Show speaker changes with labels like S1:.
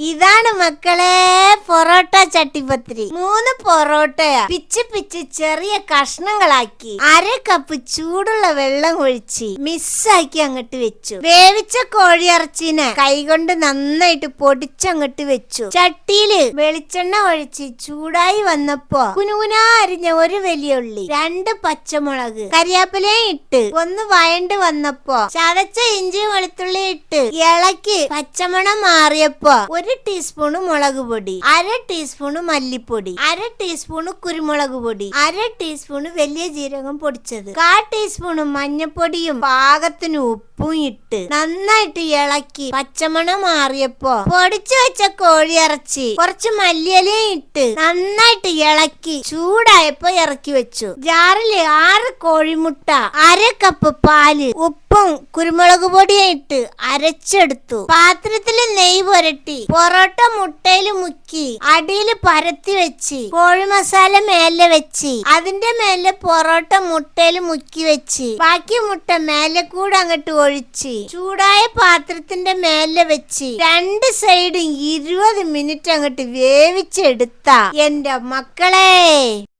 S1: ഇതാണ് മക്കളെ parotta chattipathiri. 3 പൊറോട്ടയാ pitch pitch ചെറിയ കഷ്ണങ്ങളാക്കി 1/2 കപ്പ് ചൂടുള്ള വെള്ളം ഒഴിച്ച് മിസ്സാക്കി അങ്ങോട്ട് വെച്ചു. വേവിച്ച കോഴിയിറച്ചിനെ കൈകൊണ്ട് നന്നായിട്ട് പൊടിച്ചങ്ങോട്ട് വെച്ചു. ചട്ടിയില് വെളിച്ചെണ്ണ ഒഴിച്ച് ചൂടായി വന്നപ്പോ കുനുകുനാ അരിഞ്ഞ 1 വലിയ ഉള്ളി, 2 പച്ചമുളക്, കരിയാപ്പിലയും ഇട്ട് ഒന്ന് വഴണ്ട് വന്നപ്പോ ചതച്ച ഇഞ്ചി വെളുത്തുള്ളി ഇട്ട് ഇളക്കി പച്ചമണം മാറിയപ്പോ 1 ടീസ്പൂണ് മുളക് പൊടി, 1/2 ടീസ്പൂണ് മല്ലിപ്പൊടി, 1/2 ടീസ്പൂണ് കുരുമുളക് പൊടി, 1/2 ടീസ്പൂണ് വലിയ ജീരകം പൊടിച്ചത്, 1/4 ടീസ്പൂണ് മഞ്ഞപ്പൊടിയും പാകത്തിന് ഉപ്പും ഇട്ട് നന്നായിട്ട് ഇളക്കി പച്ചമണം മാറിയപ്പോ പൊടിച്ചു വെച്ച കോഴിയിറച്ചി കുറച്ച് മല്ലിയിലയും ഇട്ട് നന്നായിട്ട് ഇളക്കി ചൂടായപ്പോ ഇറക്കി വെച്ചു. ജാറില് 6 കോഴിമുട്ട, 1/2 കപ്പ് പാല്, ഉപ്പും കുരുമുളക് പൊടിയും ഇട്ട് അരച്ചെടുത്തു. പാത്രത്തില് നെയ്യ് പുരട്ടി പൊറോട്ട മുട്ടയില് മുക്കി അടിയില് പരത്തി വെച്ച് കോഴി മസാല മേലെ വെച്ച് അതിന്റെ മേലെ പൊറോട്ട മുട്ടയില് മുക്കി വെച്ച് ബാക്കി മുട്ട മേലെ കൂടെ അങ്ങോട്ട് ഒഴിച്ച് ചൂടായ പാത്രത്തിന്റെ മേലെ വെച്ച് 2 സൈഡും 20 മിനിറ്റ് അങ്ങോട്ട് വേവിച്ചെടുത്ത എന്റെ മക്കളെ.